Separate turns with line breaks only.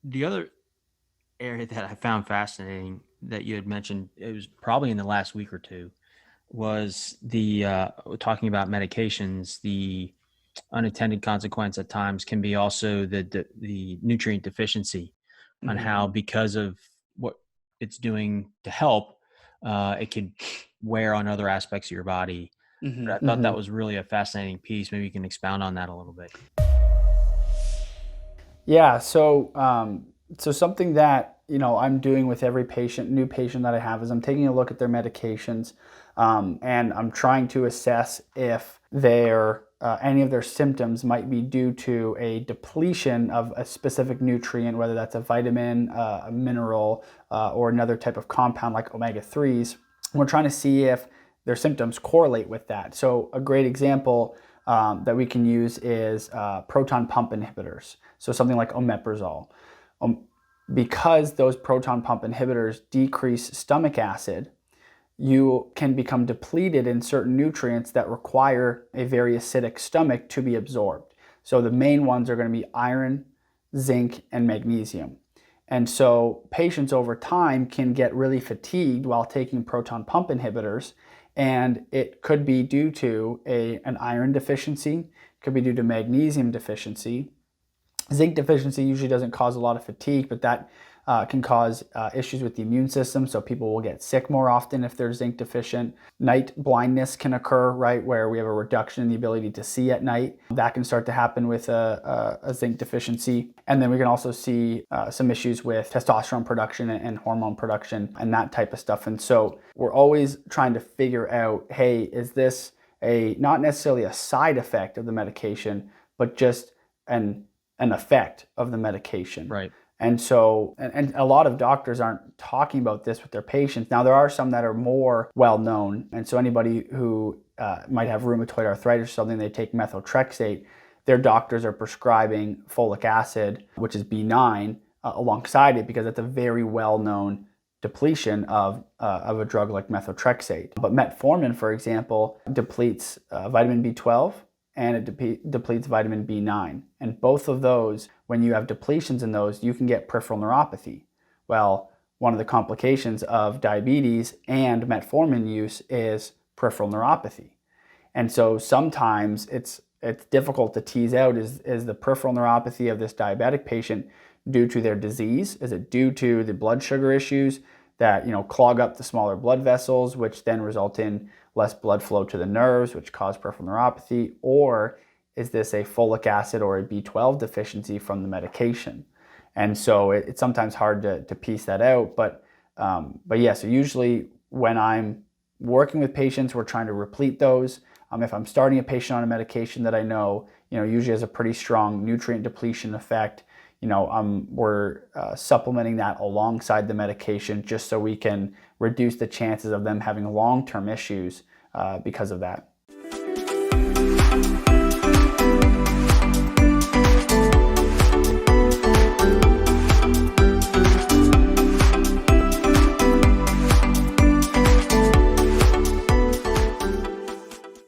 The other area that I found fascinating that you had mentioned, it was probably in the last week or two, was the talking about medications. The unintended consequence at times can be also the nutrient deficiency, on
Hmm.
how, because of what it's doing to help, it could wear on other aspects of your body. But
Hmm.
I thought that
Hmm.
was really a fascinating piece. Maybe you can expound on that a little bit.
Yeah. So something that I'm doing with every patient, new patient that I have, is I'm taking a look at their medications, and I'm trying to assess if their any of their symptoms might be due to a depletion of a specific nutrient, whether that's a vitamin, a mineral, or another type of compound like omega 3s. We're trying to see if their symptoms correlate with that. So a great example that we can use is proton pump inhibitors. So something like omeprazole. Um, because those proton pump inhibitors decrease stomach acid, you can become depleted in certain nutrients that require a very acidic stomach to be absorbed. So the main ones are going to be iron, zinc, and magnesium. And so patients over time can get really fatigued while taking proton pump inhibitors, and it could be due to an iron deficiency, it could be due to magnesium deficiency. Zinc deficiency usually doesn't cause a lot of fatigue, but that can cause issues with the immune system. So people will get sick more often if they're zinc deficient. Night blindness can occur, right, where we have a reduction in the ability to see at night. That can start to happen with a zinc deficiency. And then we can also see some issues with testosterone production and hormone production and that type of stuff. And so we're always trying to figure out, hey, is this not necessarily a side effect of the medication, but just an effect of the medication.
Right.
And a lot of doctors aren't talking about this with their patients. Now, there are some that are more well known. And so anybody who might have rheumatoid arthritis or something, they take methotrexate, their doctors are prescribing folic acid, which is B9, alongside it, because it's a very well known depletion of a drug like methotrexate. But metformin, for example, depletes vitamin B12 and it depletes vitamin B9. And both of those, when you have depletions in those, you can get peripheral neuropathy. Well, one of the complications of diabetes and metformin use is peripheral neuropathy. And so sometimes it's difficult to tease out, is the peripheral neuropathy of this diabetic patient due to their disease? Is it due to the blood sugar issues that clog up the smaller blood vessels, which then result in less blood flow to the nerves, which cause peripheral neuropathy? Or is this a folic acid or a B12 deficiency from the medication? And so it's sometimes hard to piece that out. But yeah, so usually when I'm working with patients, we're trying to replete those. If I'm starting a patient on a medication that I know, usually has a pretty strong nutrient depletion effect, we're supplementing that alongside the medication just so we can reduce the chances of them having long-term issues because of that.